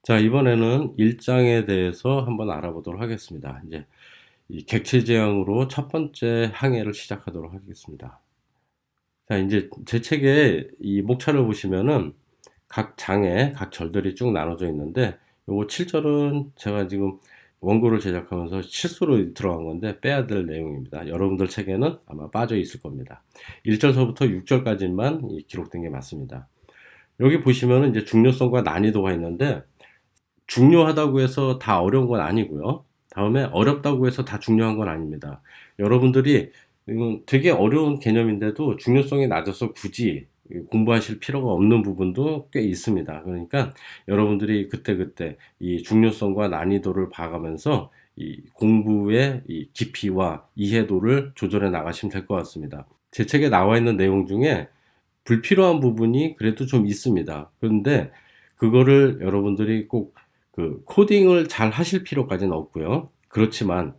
자, 이번에는 일장에 대해서 한번 알아보도록 하겠습니다. 이제 이 객체 지향으로 첫 번째 항해를 시작하도록 하겠습니다. 자, 이제 제 책에 이 목차를 보시면은 각 장에 각 절들이 쭉 나눠져 있는데, 요거 7절은 제가 지금 원고를 제작하면서 실수로 들어간 건데 빼야 될 내용입니다. 여러분들 책에는 아마 빠져 있을 겁니다. 1절서부터 6절까지만 기록된 게 맞습니다. 여기 보시면은 이제 중요성과 난이도가 있는데, 중요하다고 해서 다 어려운 건 아니고요. 다음에 어렵다고 해서 다 중요한 건 아닙니다. 여러분들이 이건 되게 어려운 개념인데도 중요성이 낮아서 굳이 공부하실 필요가 없는 부분도 꽤 있습니다. 그러니까 여러분들이 그때그때 이 중요성과 난이도를 봐가면서 이 공부의 이 깊이와 이해도를 조절해 나가시면 될 것 같습니다. 제 책에 나와 있는 내용 중에 불필요한 부분이 그래도 좀 있습니다. 그런데 그거를 여러분들이 꼭 코딩을 잘 하실 필요까지는 없고요. 그렇지만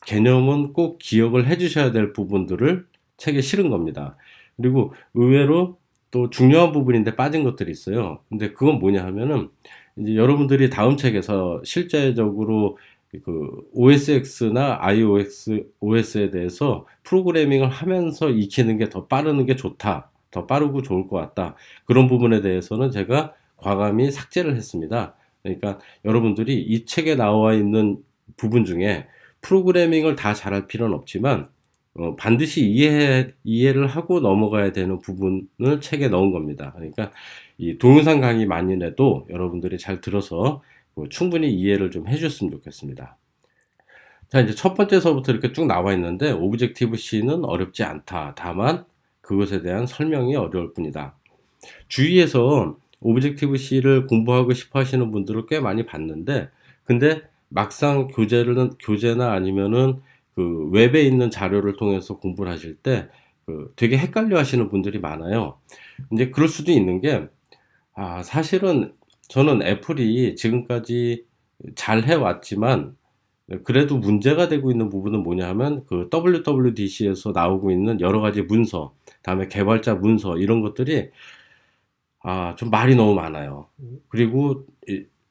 개념은 꼭 기억을 해 주셔야 될 부분들을 책에 실은 겁니다. 그리고 의외로 또 중요한 부분인데 빠진 것들이 있어요. 근데 그건 뭐냐 하면은 이제 여러분들이 다음 책에서 실제적으로 OSX나 OS에 대해서 프로그래밍을 하면서 익히는 게 더 빠르는 게 좋다. 더 빠르고 좋을 것 같다. 그런 부분에 대해서는 제가 과감히 삭제를 했습니다. 그러니까 여러분들이 이 책에 나와 있는 부분 중에 프로그래밍을 다 잘할 필요는 없지만 반드시 이해를 하고 넘어가야 되는 부분을 책에 넣은 겁니다. 그러니까 이 동영상 강의만이라도 여러분들이 잘 들어서 충분히 이해를 좀 해줬으면 좋겠습니다. 자, 이제 첫 번째서부터 이렇게 쭉 나와 있는데, 오브젝티브 C는 어렵지 않다. 다만 그것에 대한 설명이 어려울 뿐이다. 주위에서 오브젝티브 C를 공부하고 싶어 하시는 분들을 꽤 많이 봤는데, 근데 막상 교재나 아니면은 웹에 있는 자료를 통해서 공부를 하실 때 되게 헷갈려 하시는 분들이 많아요. 이제 그럴 수도 있는 게, 사실은 저는 애플이 지금까지 잘 해왔지만, 그래도 문제가 되고 있는 부분은 뭐냐 하면 WWDC에서 나오고 있는 여러 가지 문서, 다음에 개발자 문서 이런 것들이 좀 말이 너무 많아요. 그리고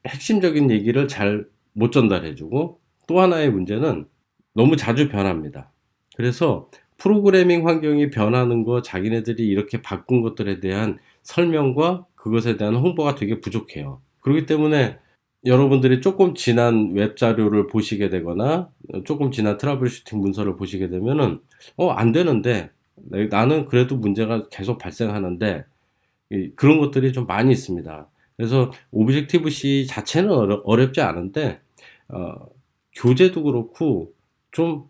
핵심적인 얘기를 잘 못 전달해주고, 또 하나의 문제는 너무 자주 변합니다. 그래서 프로그래밍 환경이 변하는 거, 자기네들이 이렇게 바꾼 것들에 대한 설명과 그것에 대한 홍보가 되게 부족해요. 그렇기 때문에 여러분들이 조금 지난 웹 자료를 보시게 되거나 조금 지난 트러블 슈팅 문서를 보시게 되면은 안 되는데, 나는 그래도 문제가 계속 발생하는데, 그런 것들이 좀 많이 있습니다. 그래서 오브젝티브 C 자체는 어렵지 않은데 어, 교재도 그렇고 좀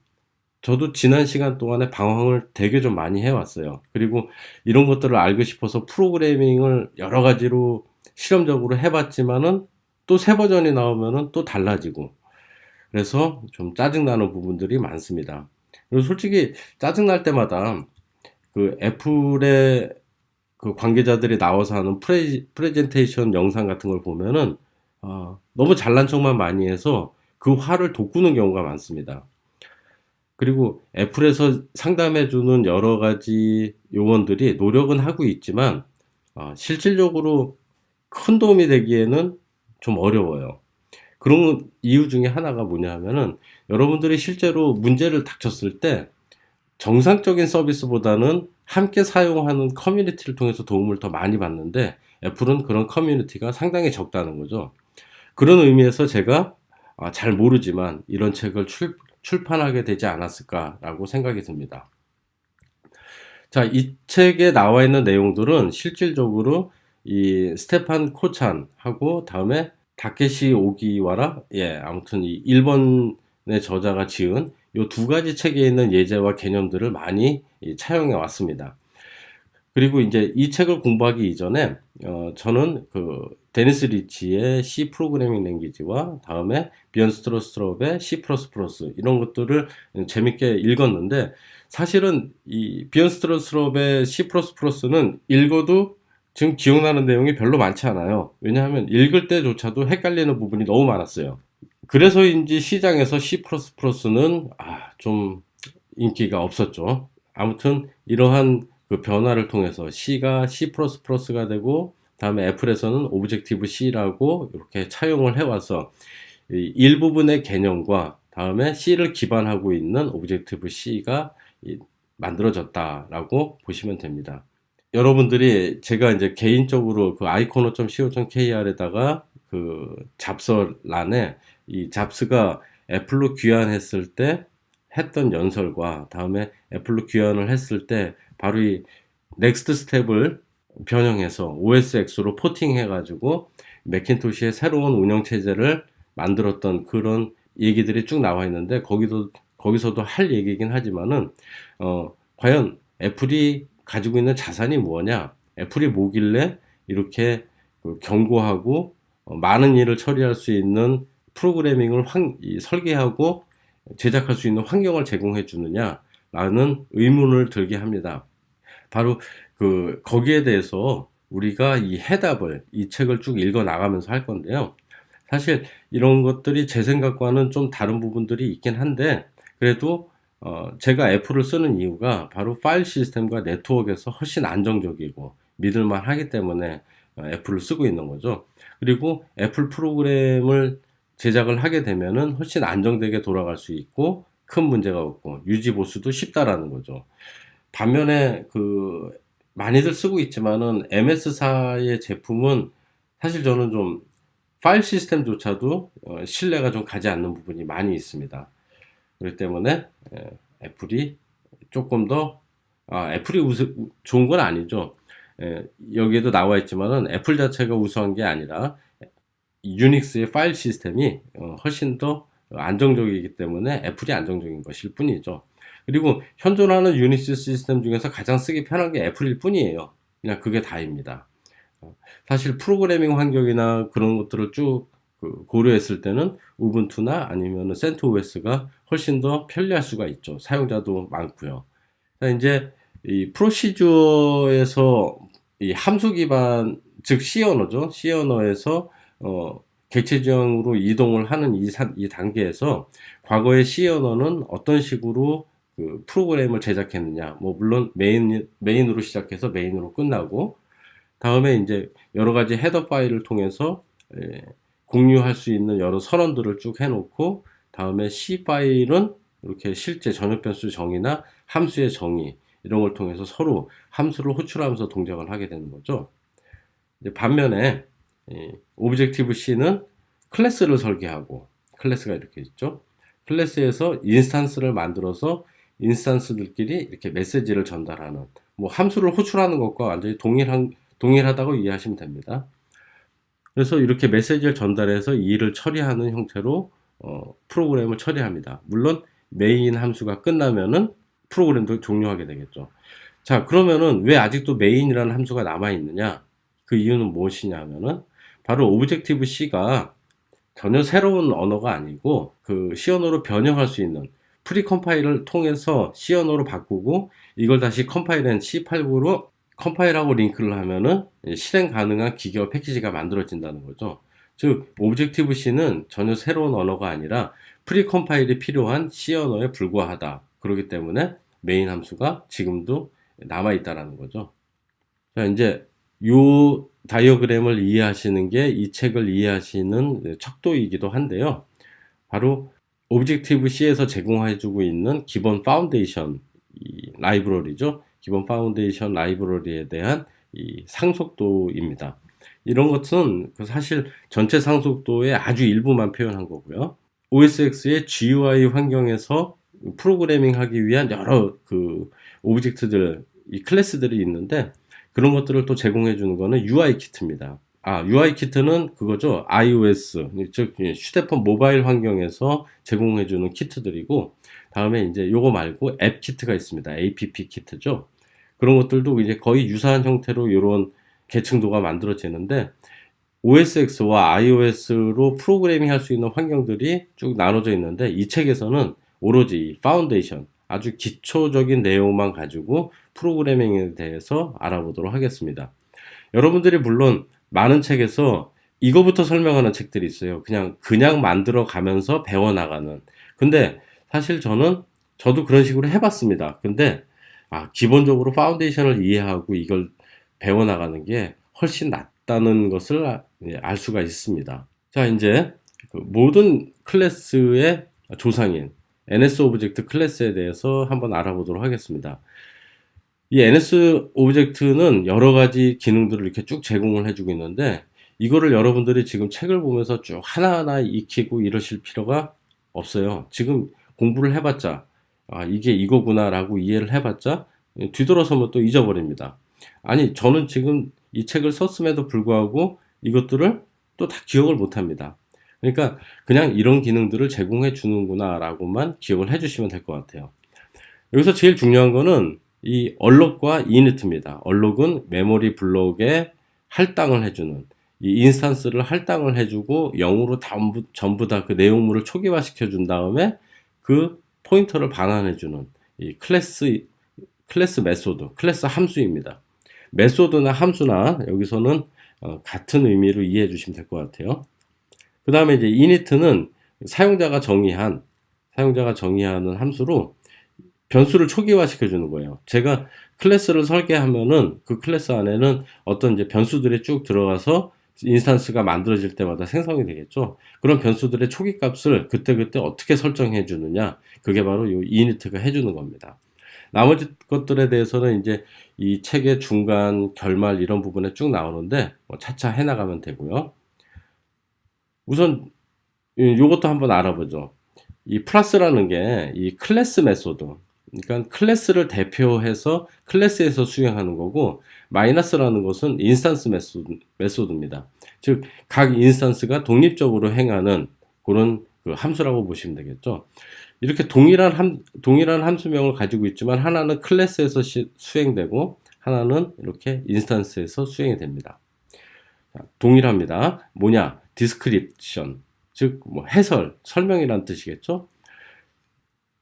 저도 지난 시간 동안에 방황을 되게 좀 많이 해왔어요. 그리고 이런 것들을 알고 싶어서 프로그래밍을 여러 가지로 실험적으로 해봤지만은 또 새 버전이 나오면은 또 달라지고, 그래서 좀 짜증나는 부분들이 많습니다. 그리고 솔직히 짜증날 때마다 애플의 관계자들이 나와서 하는 프레젠테이션 영상 같은 걸 보면은 너무 잘난 척만 많이 해서 그 화를 돋구는 경우가 많습니다. 그리고 애플에서 상담해 주는 여러 가지 요원들이 노력은 하고 있지만 실질적으로 큰 도움이 되기에는 좀 어려워요. 그런 이유 중에 하나가 뭐냐 하면은, 여러분들이 실제로 문제를 닥쳤을 때 정상적인 서비스보다는 함께 사용하는 커뮤니티를 통해서 도움을 더 많이 받는데, 애플은 그런 커뮤니티가 상당히 적다는 거죠. 그런 의미에서 제가 잘 모르지만 이런 책을 출판하게 되지 않았을까라고 생각이 듭니다. 자, 이 책에 나와 있는 내용들은 실질적으로 이 스테판 코찬하고 다음에 다케시 오기와라, 아무튼 이 일본의 저자가 지은 요 두 가지 책에 있는 예제와 개념들을 많이 차용해 왔습니다. 그리고 이제 이 책을 공부하기 이전에 저는 데니스 리치의 C 프로그래밍 랭귀지와 다음에 비언 스트로스트롭의 C++ 이런 것들을 재밌게 읽었는데, 사실은 이 비언 스트로스트롭의 C++는 읽어도 지금 기억나는 내용이 별로 많지 않아요. 왜냐하면 읽을 때조차도 헷갈리는 부분이 너무 많았어요. 그래서인지 시장에서 C++는 좀 인기가 없었죠. 아무튼 이러한 변화를 통해서 C가 C++가 되고, 다음에 애플에서는 오브젝티브 C라고 이렇게 차용을 해와서 이 일부분의 개념과 다음에 C를 기반하고 있는 오브젝티브 C가 만들어졌다라고 보시면 됩니다. 여러분들이 제가 이제 개인적으로 그 icono.co.kr에다가 그 잡서란에 이 잡스가 애플로 귀환했을 때 했던 연설과 다음에 애플로 귀환을 했을 때 바로 이 넥스트 스텝을 변형해서 OSX로 포팅해 가지고 맥킨토시의 새로운 운영 체제를 만들었던 그런 얘기들이 쭉 나와 있는데 거기서도 할 얘기긴 하지만은 과연 애플이 가지고 있는 자산이 뭐냐? 애플이 뭐길래 이렇게 견고하고 많은 일을 처리할 수 있는 프로그래밍을 설계하고 제작할 수 있는 환경을 제공해 주느냐라는 의문을 들게 합니다. 바로 거기에 대해서 우리가 이 책을 쭉 읽어 나가면서 할 건데요. 사실 이런 것들이 제 생각과는 좀 다른 부분들이 있긴 한데 그래도 제가 애플을 쓰는 이유가 바로 파일 시스템과 네트워크에서 훨씬 안정적이고 믿을만 하기 때문에 애플을 쓰고 있는 거죠. 그리고 애플 프로그램을 제작을 하게 되면은 훨씬 안정되게 돌아갈 수 있고 큰 문제가 없고 유지 보수도 쉽다라는 거죠. 반면에 많이들 쓰고 있지만은 MS사의 제품은 사실 저는 좀 파일 시스템조차도 신뢰가 좀 가지 않는 부분이 많이 있습니다. 그렇기 때문에 애플이 조금 더 애플이 좋은 건 아니죠. 여기에도 나와 있지만은 애플 자체가 우수한 게 아니라 유닉스의 파일 시스템이 훨씬 더 안정적이기 때문에 애플이 안정적인 것일 뿐이죠. 그리고 현존하는 유닉스 시스템 중에서 가장 쓰기 편한 게 애플일 뿐이에요. 그냥 그게 다입니다. 사실 프로그래밍 환경이나 그런 것들을 쭉 고려했을 때는 우분투나 아니면 센트OS가 훨씬 더 편리할 수가 있죠. 사용자도 많고요. 이제 이 프로시저에서 이 함수 기반 즉 C 언어죠. C 언어에서 객체 지형으로 이동을 하는 이 단계에서 과거의 C 언어는 어떤 식으로 프로그램을 제작했느냐. 뭐 물론 메인으로 시작해서 메인으로 끝나고 다음에 이제 여러 가지 헤더 파일을 통해서 공유할 수 있는 여러 선언들을 쭉 해놓고 다음에 C 파일은 이렇게 실제 전역 변수 정의나 함수의 정의 이런 걸 통해서 서로 함수를 호출하면서 동작을 하게 되는 거죠. 반면에 오브젝티브 C는 클래스를 설계하고 클래스가 이렇게 있죠. 클래스에서 인스탄스를 만들어서 인스탄스들끼리 이렇게 메시지를 전달하는 뭐 함수를 호출하는 것과 완전히 동일하다고 이해하시면 됩니다. 그래서 이렇게 메시지를 전달해서 이 일을 처리하는 형태로 프로그램을 처리합니다. 물론 메인 함수가 끝나면은 프로그램도 종료하게 되겠죠. 자, 그러면은 왜 아직도 메인이라는 함수가 남아 있느냐? 그 이유는 무엇이냐 하면은 바로 오브젝티브 C가 전혀 새로운 언어가 아니고 C 언어로 변형할 수 있는 프리 컴파일을 통해서 C 언어로 바꾸고 이걸 다시 컴파일한 C89로 컴파일하고 링크를 하면은 실행 가능한 기계와 패키지가 만들어진다는 거죠. 즉 오브젝티브 C는 전혀 새로운 언어가 아니라 프리 컴파일이 필요한 C 언어에 불과하다. 그렇기 때문에 메인 함수가 지금도 남아 있다라는 거죠. 자, 이제 요 다이어그램을 이해하시는 게 이 책을 이해하시는 척도이기도 한데요. 바로 오브젝티브 C에서 제공해주고 있는 기본 파운데이션 라이브러리죠. 기본 파운데이션 라이브러리에 대한 이 상속도입니다. 이런 것은 사실 전체 상속도의 아주 일부만 표현한 거고요. OSX의 GUI 환경에서 프로그래밍 하기 위한 여러 오브젝트들, 이 클래스들이 있는데 그런 것들을 또 제공해 주는 거는 UI 키트입니다. UI 키트는 그거죠. iOS, 즉 휴대폰 모바일 환경에서 제공해 주는 키트들이고 다음에 이제 요거 말고 앱 키트가 있습니다. app 키트죠. 그런 것들도 이제 거의 유사한 형태로 이런 계층도가 만들어지는데 OSX와 iOS로 프로그래밍 할 수 있는 환경들이 쭉 나눠져 있는데 이 책에서는 오로지 파운데이션, 아주 기초적인 내용만 가지고 프로그래밍에 대해서 알아보도록 하겠습니다. 여러분들이 물론 많은 책에서 이거부터 설명하는 책들이 있어요. 그냥 만들어 가면서 배워나가는. 근데 사실 저도 그런 식으로 해봤습니다. 근데 기본적으로 파운데이션을 이해하고 이걸 배워나가는 게 훨씬 없다는 것을 알 수가 있습니다. 자, 이제 그 모든 클래스의 조상인 NS 오브젝트 클래스에 대해서 한번 알아보도록 하겠습니다. 이 NS 오브젝트는 여러 가지 기능들을 이렇게 쭉 제공을 해주고 있는데, 이거를 여러분들이 지금 책을 보면서 쭉 하나하나 익히고 이러실 필요가 없어요. 지금 공부를 해봤자, 아, 이게 이거구나 라고 이해를 해봤자 뒤돌아서면 또 잊어버립니다. 아니, 저는 지금 이 책을 썼음에도 불구하고 이것들을 또 다 기억을 못합니다. 그러니까 그냥 이런 기능들을 제공해 주는구나 라고만 기억을 해주시면 될 것 같아요. 여기서 제일 중요한 거는 이 얼럭과 이니트입니다. 얼럭은 메모리 블록에 할당을 해주는, 이 인스턴스를 할당을 해주고 0으로 전부 다 그 내용물을 초기화시켜 준 다음에 그 포인터를 반환해주는 이 클래스 메소드, 클래스 함수입니다. 메소드나 함수나 여기서는 같은 의미로 이해해 주시면 될 것 같아요. 그 다음에 이제 init는 사용자가 정의하는 함수로 변수를 초기화시켜 주는 거예요. 제가 클래스를 설계하면은 그 클래스 안에는 어떤 이제 변수들이 쭉 들어가서 인스턴스가 만들어질 때마다 생성이 되겠죠. 그런 변수들의 초기 값을 그때그때 어떻게 설정해 주느냐, 그게 바로 이 init가 해주는 겁니다. 나머지 것들에 대해서는 이제 이 책의 중간, 결말 이런 부분에 쭉 나오는데 차차 해나가면 되고요. 우선 요것도 한번 알아보죠. 이 플러스라는 게 이 클래스 메소드, 그러니까 클래스를 대표해서 클래스에서 수행하는 거고, 마이너스라는 것은 인스턴스 메소드입니다. 즉 각 인스턴스가 독립적으로 행하는 그런 그 함수라고 보시면 되겠죠. 이렇게 동일한 함수명을 가지고 있지만 하나는 클래스에서 수행되고 하나는 이렇게 인스턴스에서 수행이 됩니다. 동일합니다. 뭐냐? 디스크립션, 즉 뭐 해설, 설명이란 뜻이겠죠.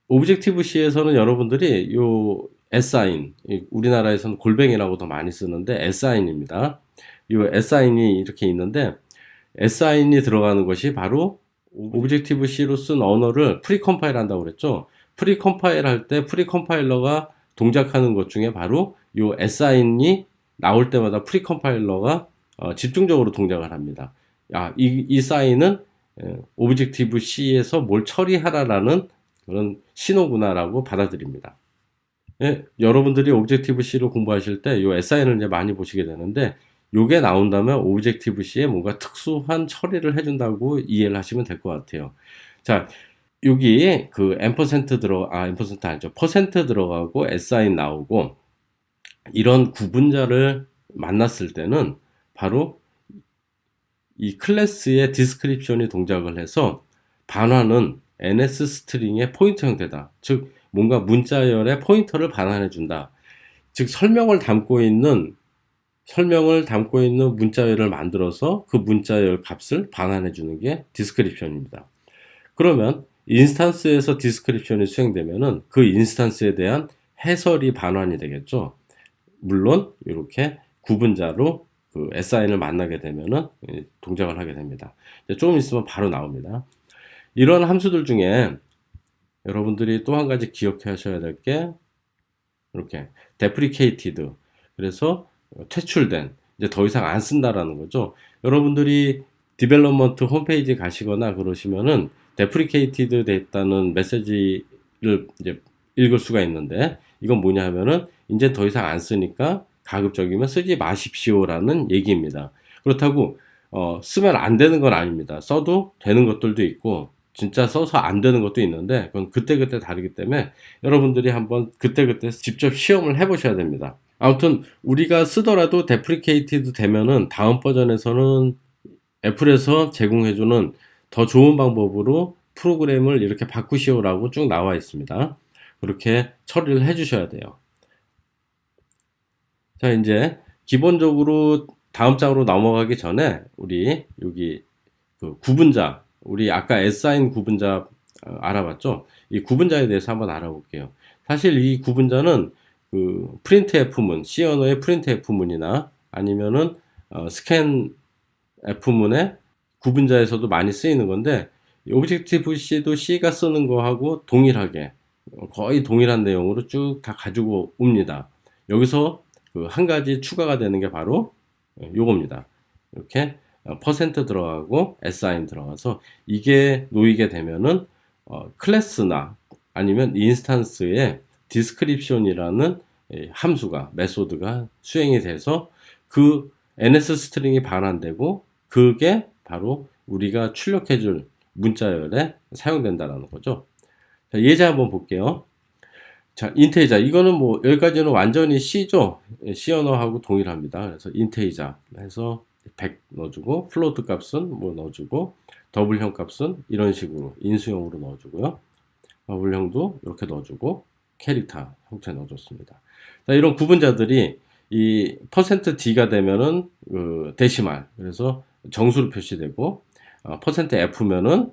오브젝티브 C에서는 여러분들이 요 assign, 우리나라에서는 골뱅이라고 더 많이 쓰는데 assign입니다. 이 assign이 이렇게 있는데, assign이 들어가는 것이 바로 오브젝티브 C로 쓴 언어를 프리컴파일 한다고 그랬죠. 프리컴파일 할 때 프리컴파일러가 동작하는 것 중에 바로 요 assign이 나올 때마다 프리컴파일러가 집중적으로 동작을 합니다. 이 사인은 오브젝티브 C에서 뭘 처리하라라는 그런 신호구나라고 받아들입니다. 예, 여러분들이 오브젝티브 C를 공부하실 때 이 sign을 이제 많이 보시게 되는데, 요게 나온다면 오브젝티브 C에 뭔가 특수한 처리를 해준다고 이해를 하시면 될 것 같아요. 자, 여기 그 앰퍼센트 앰퍼센트 아니죠. 퍼센트 들어가고 assign 나오고 이런 구분자를 만났을 때는 바로 이 클래스의 디스크립션이 동작을 해서 반환은 NS 스트링의 포인터 형태다. 즉 뭔가 문자열의 포인터를 반환해 준다. 즉 설명을 담고 있는 문자열을 만들어서 그 문자열 값을 반환해 주는 게 디스크립션입니다. 그러면 인스턴스에서 디스크립션이 수행되면은 그 인스턴스에 대한 해설이 반환이 되겠죠. 물론 이렇게 구분자로 그 sign을 만나게 되면은 동작을 하게 됩니다. 조금 있으면 바로 나옵니다. 이런 함수들 중에 여러분들이 또 한 가지 기억해 하셔야 될 게 이렇게 deprecated, 그래서 퇴출된, 이제 더 이상 안 쓴다라는 거죠. 여러분들이 디벨롭먼트 홈페이지 가시거나 그러시면은 deprecated 됐다는 메시지를 이제 읽을 수가 있는데, 이건 뭐냐 하면은 이제 더 이상 안 쓰니까 가급적이면 쓰지 마십시오라는 얘기입니다. 그렇다고 쓰면 안 되는 건 아닙니다. 써도 되는 것들도 있고 진짜 써서 안 되는 것도 있는데, 그건 그때그때 다르기 때문에 여러분들이 한번 그때그때 직접 시험을 해보셔야 됩니다. 아무튼 우리가 쓰더라도 데프리케이티드 되면은 다음 버전에서는 애플에서 제공해주는 더 좋은 방법으로 프로그램을 이렇게 바꾸시오라고 쭉 나와 있습니다. 그렇게 처리를 해주셔야 돼요. 자, 이제 기본적으로 다음 장으로 넘어가기 전에 우리 여기 그 구분자, 우리 아까 assign 구분자 알아봤죠? 이 구분자에 대해서 한번 알아볼게요. 사실 이 구분자는 그 printf문, C 언어의 printf문이나 아니면은 scanf문의 구분자에서도 많이 쓰이는 건데, 오브젝티브 C도 C가 쓰는 거하고 동일하게 거의 동일한 내용으로 쭉 다 가지고 옵니다. 여기서 그 한 가지 추가가 되는 게 바로 요겁니다. 이렇게 퍼센트 들어가고 assign 들어가서 이게 놓이게 되면은 클래스나 아니면 인스턴스의 description이라는 함수가 메소드가 수행이 돼서 그 ns 스트링이 반환되고 그게 바로 우리가 출력해줄 문자열에 사용된다라는 거죠. 자, 예제 한번 볼게요. 자, 인테이저. 이거는 뭐, 여기까지는 완전히 C죠? C 언어하고 동일합니다. 그래서 인테이저 해서 100 넣어주고, 플로트 값은 뭐 넣어주고, 더블형 값은 이런 식으로 인수형으로 넣어주고요. 더블형도 이렇게 넣어주고, 캐릭터 형태 넣어줬습니다. 자, 이런 구분자들이 이 %D가 되면은 그 데시말, 그래서 정수로 표시되고, %F면은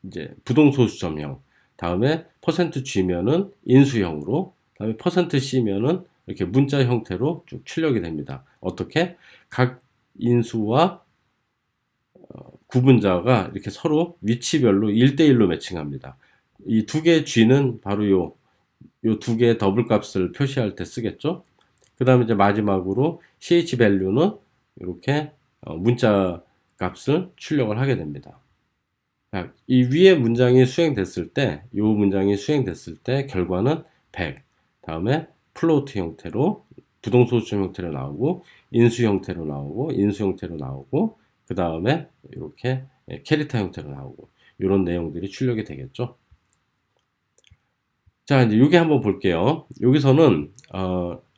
이제 부동소수점형, 다음에 %G면은 인수형으로, 다음에 %C면은 이렇게 문자 형태로 쭉 출력이 됩니다. 어떻게? 각 인수와 구분자가 이렇게 서로 위치별로 1대1로 매칭합니다. 이 두 개의 G는 바로 요 두 개의 더블 값을 표시할 때 쓰겠죠? 그 다음에 이제 마지막으로 ch value는 이렇게 문자 값을 출력을 하게 됩니다. 이 위에 문장이 수행됐을 때, 이 문장이 수행됐을 때 결과는 100. 다음에 플로트 형태로, 부동소수점 형태로 나오고, 인수 형태로 나오고, 인수 형태로 나오고, 그 다음에 이렇게 캐릭터 형태로 나오고, 이런 내용들이 출력이 되겠죠. 자, 이제 여기 한번 볼게요. 여기서는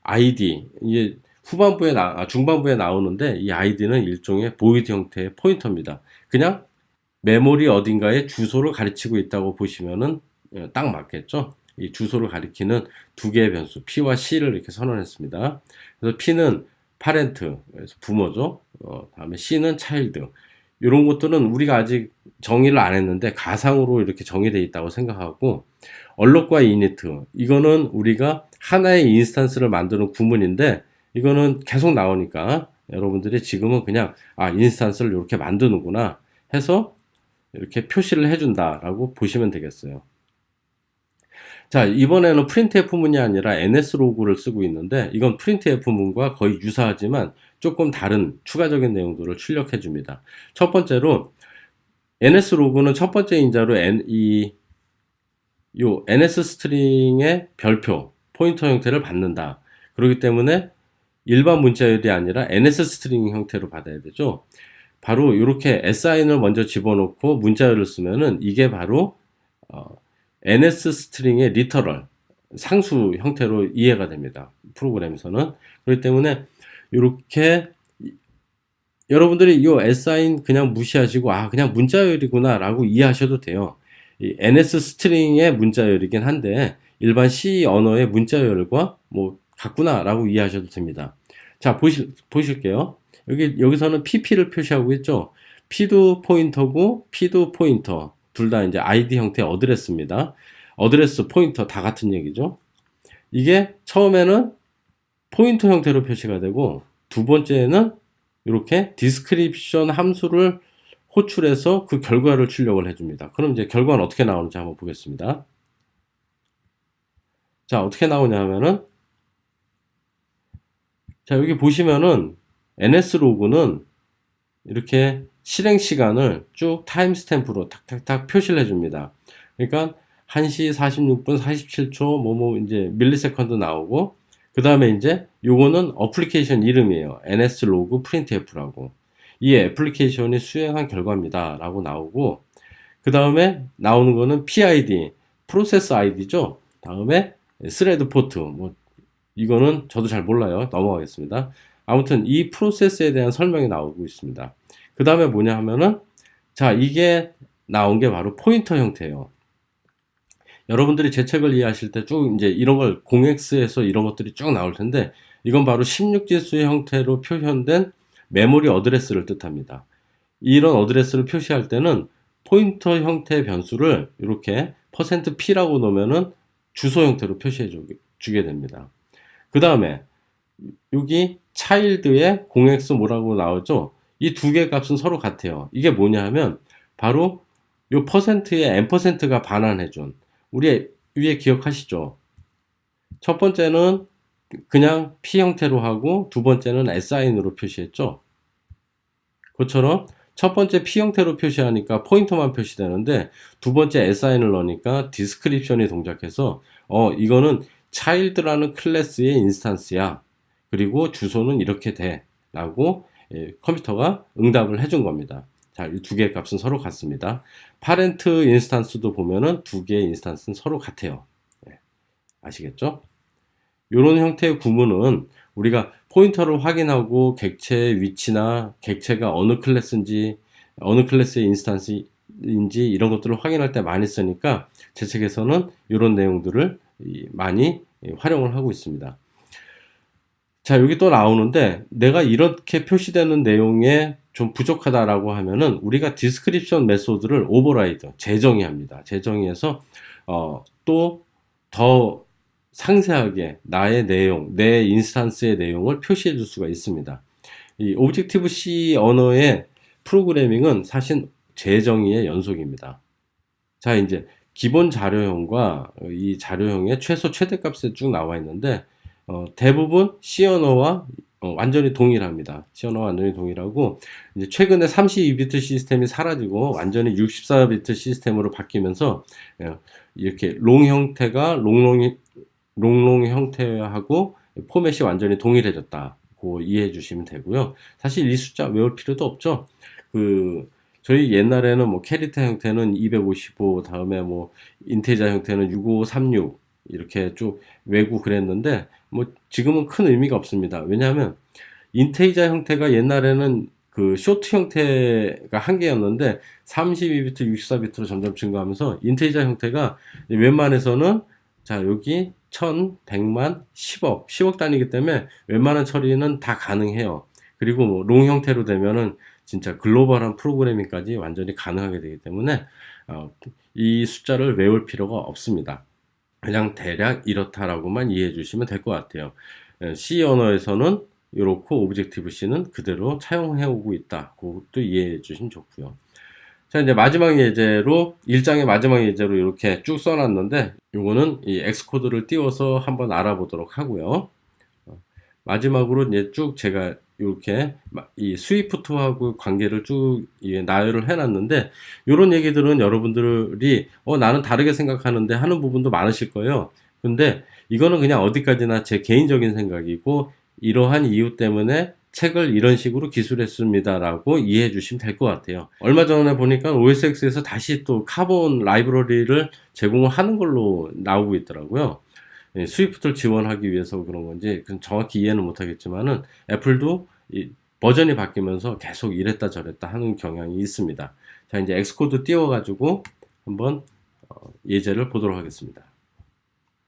id 이게 후반부에 중반부에 나오는데 이 id는 일종의 보이드 형태의 포인터입니다. 그냥 메모리 어딘가에 주소를 가르치고 있다고 보시면은 딱 맞겠죠. 이 주소를 가리키는 두 개의 변수 P와 C를 이렇게 선언했습니다. 그래서 P는 파렌트, 그래서 부모죠. 다음에 C는 차일드. 이런 것들은 우리가 아직 정의를 안 했는데 가상으로 이렇게 정의되어 있다고 생각하고, 얼럿과 이니트, 이거는 우리가 하나의 인스턴스를 만드는 구문인데 이거는 계속 나오니까 여러분들이 지금은 그냥 인스턴스를 이렇게 만드는구나 해서 이렇게 표시를 해준다라고 보시면 되겠어요. 자, 이번에는 printf문이 아니라 ns로그를 쓰고 있는데 이건 printf문과 거의 유사하지만 조금 다른 추가적인 내용들을 출력해 줍니다. 첫 번째로 ns로그는 첫 번째 인자로 요 ns 스트링의 별표, 포인터 형태를 받는다. 그렇기 때문에 일반 문자열이 아니라 ns 스트링 형태로 받아야 되죠. 바로 이렇게 sign을 먼저 집어넣고 문자열을 쓰면은 이게 바로 ns 스트링의 리터럴, 상수 형태로 이해가 됩니다. 프로그램에서는. 그렇기 때문에 이렇게 여러분들이 이 assign 그냥 무시하시고 그냥 문자열이구나 라고 이해하셔도 돼요. 이 ns 스트링의 문자열이긴 한데 일반 C 언어의 문자열과 뭐 같구나 라고 이해하셔도 됩니다. 자, 보실게요. 여기서는 pp를 표시하고 있죠. p도 포인터고 p도 포인터. 둘 다 이제 id 형태의 어드레스입니다. 어드레스, 포인터 다 같은 얘기죠. 이게 처음에는 포인터 형태로 표시가 되고 두 번째는 이렇게 디스크립션 함수를 호출해서 그 결과를 출력을 해줍니다. 그럼 이제 결과는 어떻게 나오는지 한번 보겠습니다. 자, 어떻게 나오냐 하면은 자, 여기 보시면은 ns로그는 이렇게 실행 시간을 쭉 타임스탬프로 탁탁탁 표시를 해줍니다. 그러니까 1시 46분 47초 이제 밀리세컨드 나오고 그 다음에 이제 요거는 어플리케이션 이름이에요. ns로그 printf라고. 이 애플리케이션이 수행한 결과입니다 라고 나오고 그 다음에 나오는 거는 PID, 프로세스 ID죠. 다음에 스레드 포트, 뭐 이거는 저도 잘 몰라요. 넘어가겠습니다. 아무튼 이 프로세스에 대한 설명이 나오고 있습니다. 그 다음에 뭐냐 하면은 자, 이게 나온 게 바로 포인터 형태예요. 여러분들이 제 책을 이해하실 때 쭉 이제 이런 걸 공엑스에서 이런 것들이 쭉 나올 텐데 이건 바로 16지수의 형태로 표현된 메모리 어드레스를 뜻합니다. 이런 어드레스를 표시할 때는 포인터 형태의 변수를 이렇게 %P라고 놓으면은 주소 형태로 표시해 주게 됩니다. 그 다음에 여기 child의 공엑스 뭐라고 나오죠? 이 두 개 값은 서로 같아요. 이게 뭐냐 하면 바로 요 %의 n%가 반환해준 우리 위에 기억하시죠? 첫 번째는 그냥 P 형태로 하고 두 번째는 sign으로 표시했죠? 그것처럼 첫 번째 P 형태로 표시하니까 포인터만 표시되는데 두 번째 assign을 넣으니까 디스크립션이 동작해서 이거는 child라는 클래스의 인스턴스야. 그리고 주소는 이렇게 돼. 라고 컴퓨터가 응답을 해준 겁니다. 자, 이 두 개의 값은 서로 같습니다. 파렌트 인스턴스도 보면은 두 개의 인스턴스는 서로 같아요. 아시겠죠? 이런 형태의 구문은 우리가 포인터를 확인하고 객체의 위치나 객체가 어느 클래스인지 어느 클래스의 인스턴스인지 이런 것들을 확인할 때 많이 쓰니까 제 책에서는 이런 내용들을 많이 활용을 하고 있습니다. 자, 여기 또 나오는데 내가 이렇게 표시되는 내용에 좀 부족하다라고 하면은 우리가 디스크립션 메소드를 오버라이드, 재정의합니다. 재정의해서 또 더 상세하게 나의 내용, 내 인스턴스의 내용을 표시해 줄 수가 있습니다. 이 오브젝티브 C 언어의 프로그래밍은 사실 재정의의 연속입니다. 자, 이제 기본 자료형과 이 자료형의 최소 최대값에 쭉 나와 있는데 대부분 C 언어와 완전히 동일합니다. C 언어와 완전히 동일하고 이제 최근에 32비트 시스템이 사라지고 완전히 64비트 시스템으로 바뀌면서 이렇게 롱 형태가 롱롱 형태하고 포맷이 완전히 동일해졌다고 이해해 주시면 되고요. 사실 이 숫자 외울 필요도 없죠. 저희 옛날에는 뭐 캐릭터 형태는 255, 다음에 뭐 인테자 형태는 6536 이렇게 쭉 외고 그랬는데 뭐 지금은 큰 의미가 없습니다. 왜냐하면 인테자 형태가 옛날에는 그 쇼트 형태가 한 개였는데 32비트, 64비트로 점점 증가하면서 인테자 형태가 웬만해서는 자 여기 1000, 100만, 10억 단위이기 때문에 웬만한 처리는 다 가능해요. 그리고 뭐 롱 형태로 되면은 진짜 글로벌한 프로그래밍까지 완전히 가능하게 되기 때문에 이 숫자를 외울 필요가 없습니다. 그냥 대략 이렇다라고만 이해해 주시면 될 것 같아요. C 언어에서는 이렇고 오브젝티브 C는 그대로 차용해 오고 있다. 그것도 이해해 주시면 좋고요. 자, 이제 마지막 예제로 1장의 마지막 예제로 이렇게 쭉 써놨는데 요거는 이 엑스코드를 띄워서 한번 알아보도록 하고요. 마지막으로 이제 쭉 제가 이렇게 이 스위프트하고 관계를 쭉 나열을 해놨는데 이런 얘기들은 여러분들이 나는 다르게 생각하는데 하는 부분도 많으실 거예요. 근데 이거는 그냥 어디까지나 제 개인적인 생각이고 이러한 이유 때문에 책을 이런 식으로 기술했습니다라고 이해해 주시면 될 것 같아요. 얼마 전에 보니까 OSX에서 다시 또 카본 라이브러리를 제공을 하는 걸로 나오고 있더라고요. 스위프트를 지원하기 위해서 그런 건지 정확히 이해는 못하겠지만은 애플도 버전이 바뀌면서 계속 이랬다 저랬다 하는 경향이 있습니다. 자, 이제 엑스코드 띄워가지고 한번 예제를 보도록 하겠습니다.